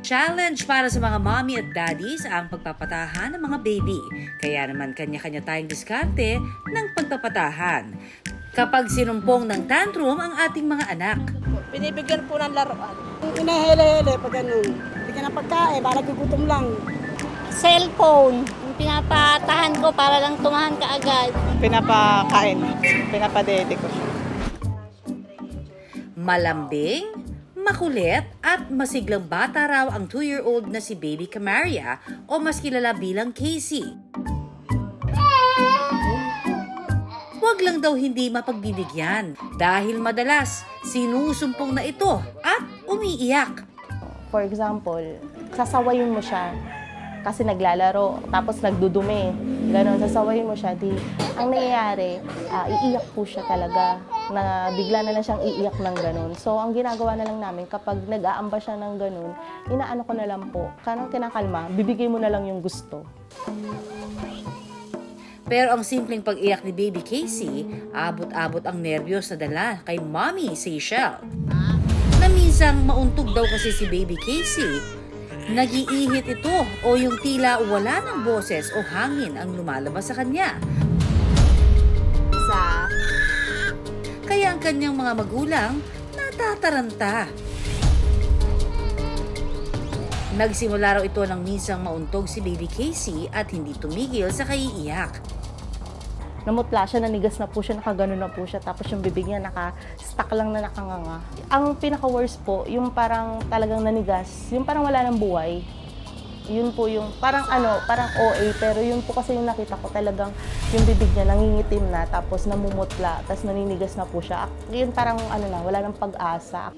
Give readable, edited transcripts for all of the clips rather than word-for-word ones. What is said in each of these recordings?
Challenge para sa mga mommy at daddies ang pagpapatahan ng mga baby. Kaya naman kanya-kanya tayong diskarte ng pagpapatahan. Kapag sinumpong ng tantrum ang ating mga anak. Binibigyan po ng laruan. Inahele-hele pag ganun. Bigyan ng pagkain, para gugutom lang. Cellphone. Yung pinapatahan ko para lang tumahan ka agad. Pinapakain, pinapadede ko siya. Malambing, makulit at masiglang bata raw ang 2-year-old na si Baby Camaria o mas kilala bilang Casey. Huwag lang daw hindi mapagbibigyan dahil madalas sinusumpong na ito at umiiyak. For example, sasawayin mo siya kasi naglalaro tapos nagdudumi. Ganon, sasawayin mo siya. Ang nangyayari, iiyak po siya talaga. Na bigla na lang siyang iiyak ng ganun. So, ang ginagawa na lang namin, kapag nag-aamba siya ng ganun, inaano ko na lang po, kanang kinakalma, bibigay mo na lang yung gusto. Pero ang simpleng pag-iyak ni Baby Casey, abot-abot ang nerbiyos na dala kay Mommy Seychelle. Na minsang mauntog daw kasi si Baby Casey, nag-iihit ito o yung tila wala ng boses o hangin ang lumalabas sa kanya. Kaya ang kanyang mga magulang natataranta. Nagsimula raw ito ng minsang mauntog si Baby Casey at hindi tumigil sa kaiiyak. Namutla siya, nanigas na po siya, nakaganon na po siya, tapos yung bibig niya naka-stuck lang na nakanganga. Ang pinaka-worst po, yung parang talagang nanigas, yung parang wala ng buhay. Yun po yung parang parang OA, pero yun po kasi yung nakita ko talagang yung bibig niya nangingitim na, tapos namumutla, tapos naninigas na po siya. Yun parang wala ng pag-asa.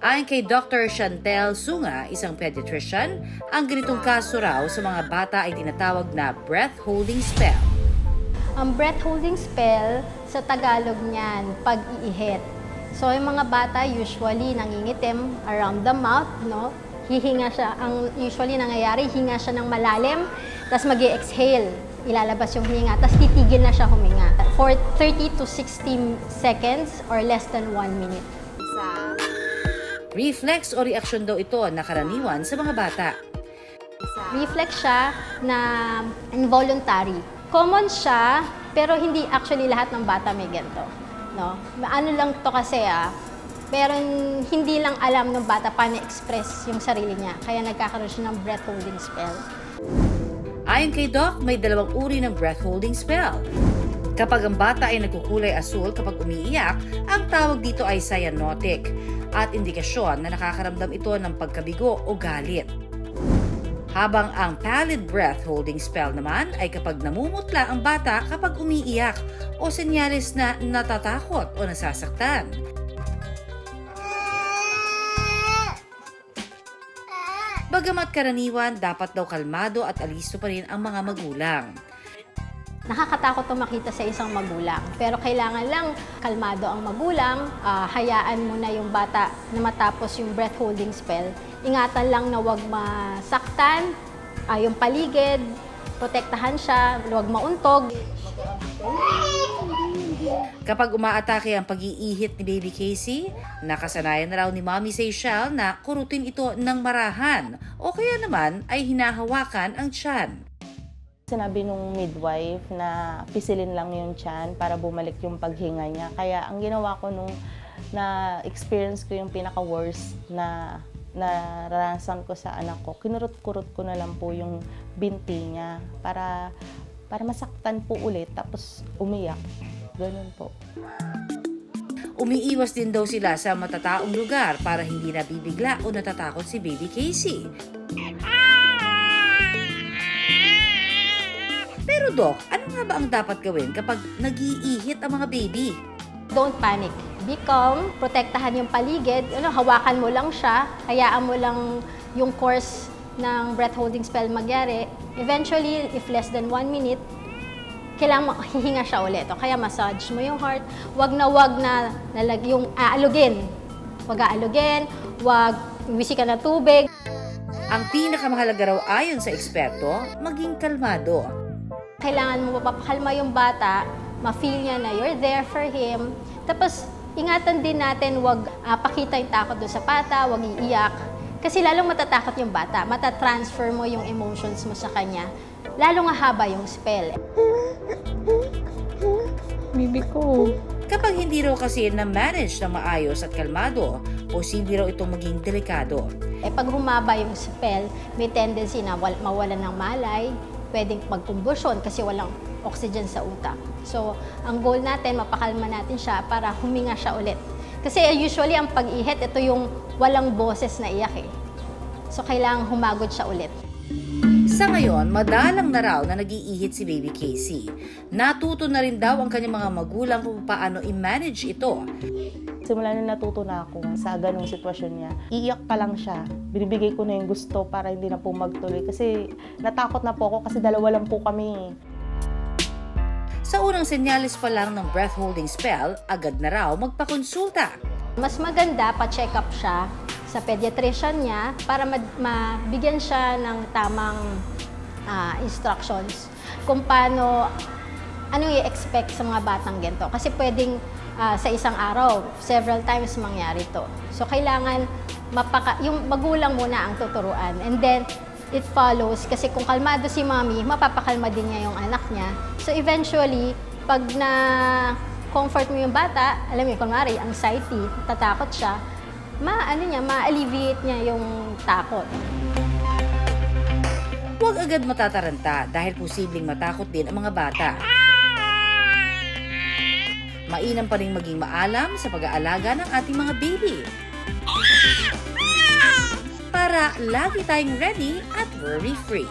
Ayon kay Dr. Chantel Sunga, isang pediatrician, ang ganitong kaso raw sa mga bata ay tinatawag na breath-holding spell. Ang breath-holding spell, sa Tagalog niyan, pag-iihit. So, yung mga bata usually nangingitim around the mouth, no? Hihinga siya, ang usually nangyayari, hinga siya ng malalim, tapos mag-exhale, ilalabas yung hininga, tapos titigil na siya huminga. For 30 to 60 seconds or less than 1 minute. Reflex o reaksyon daw ito na karaniwan sa mga bata. Reflex siya na involuntary. Common siya, pero hindi actually lahat ng bata may ganito. No? Ano lang to kasi pero hindi lang alam ng bata paano express yung sarili niya. Kaya nagkakaroon siya ng breath-holding spell. Ayon kay Doc, may dalawang uri ng breath-holding spell. Kapag ang bata ay nagkukulay asul kapag umiiyak, ang tawag dito ay cyanotic at indikasyon na nakakaramdam ito ng pagkabigo o galit. Habang ang pallid breath-holding spell naman ay kapag namumutla ang bata kapag umiiyak o senyales na natatakot o nasasaktan. Bagamat karaniwan, dapat daw kalmado at alisto pa rin ang mga magulang. Nakakatakot to makita sa isang magulang, pero kailangan lang kalmado ang magulang, hayaan mo na yung bata na matapos yung breath-holding spell. Ingatan lang na huwag masaktan, yung paligid, protektahan siya, huwag mauntog. Kapag umaatake ang pag-iihit ni Baby Casey, nakasanayan na raw ni Mommy Seychelle na kurutin ito ng marahan o kaya naman ay hinahawakan ang tiyan. Sinabi nung midwife na pisilin lang yung tiyan para bumalik yung paghinga niya. Kaya ang ginawa ko nung na-experience ko yung pinaka-worst na naranasan ko sa anak ko, kinurot-kurot ko na lang po yung binti niya para masaktan po ulit tapos umiyak. Ganun po. Umiiwas din daw sila sa matataong lugar para hindi nabibigla o natatakot si Baby Casey. Pero Doc, ano nga ba ang dapat gawin kapag nag-iihit ang mga baby? Don't panic. Be calm, protektahan yung paligid, hawakan mo lang siya, hayaan mo lang yung course ng breath-holding spell magyari. Eventually, if less than 1 minute, kailangan hihinga siya ulit. O kaya massage mo yung heart. Wag na yung aalugin. Wag aalugin, wag wisikan na tubig. Ang pinakamahalaga raw ayon sa eksperto, maging kalmado. Kailangan mo mapapakalma yung bata, ma-feel niya na you're there for him. Tapos, ingatan din natin, wag pakita yung takot doon sa bata, wag iiyak. Kasi lalong matatakot yung bata, matatransfer mo yung emotions mo sa kanya, lalong hahaba yung spell. Bibi ko. Kapag hindi raw kasi na-manage na maayos at kalmado, posible raw itong maging delikado. Pag humaba yung spell, may tendency na mawalan ng malay, pwedeng magkumbusyon kasi walang oxygen sa utak. So, ang goal natin, mapakalma natin siya para huminga siya ulit. Kasi usually, ang pag-ihit, ito yung walang boses na iyak eh. So, kailangang humagod siya ulit. Sa ngayon, madalang na raw na nag-iihit si Baby Casey. Natuto na rin daw ang kanyang mga magulang kung paano i-manage ito. Simula na natuto na ako sa ganong sitwasyon niya. Iiyak pa lang siya. Binibigay ko na yung gusto para hindi na po magtuloy. Kasi natakot na po ako kasi dalawa lang po kami. Sa unang senyales pa lang ng breath-holding spell, agad na raw magpakonsulta. Mas maganda pa-check up siya sa pediatrician niya para mabigyan siya ng tamang instructions kung paano, anong i-expect sa mga batang ganito. Kasi pwedeng sa isang araw, several times mangyari to. So, kailangan yung magulang muna ang tuturuan. And then, it follows, kasi kung kalmado si mommy, mapapakalma din niya yung anak niya. So, eventually, pag na-comfort mo yung bata, alam mo, kunwari, anxiety, tatakot siya, ma-alleviate niya yung takot. Huwag agad matataranta dahil posibleng matakot din ang mga bata. Mainam pa rin maging maalam sa pag-aalaga ng ating mga baby. Para lagi tayong ready at worry-free.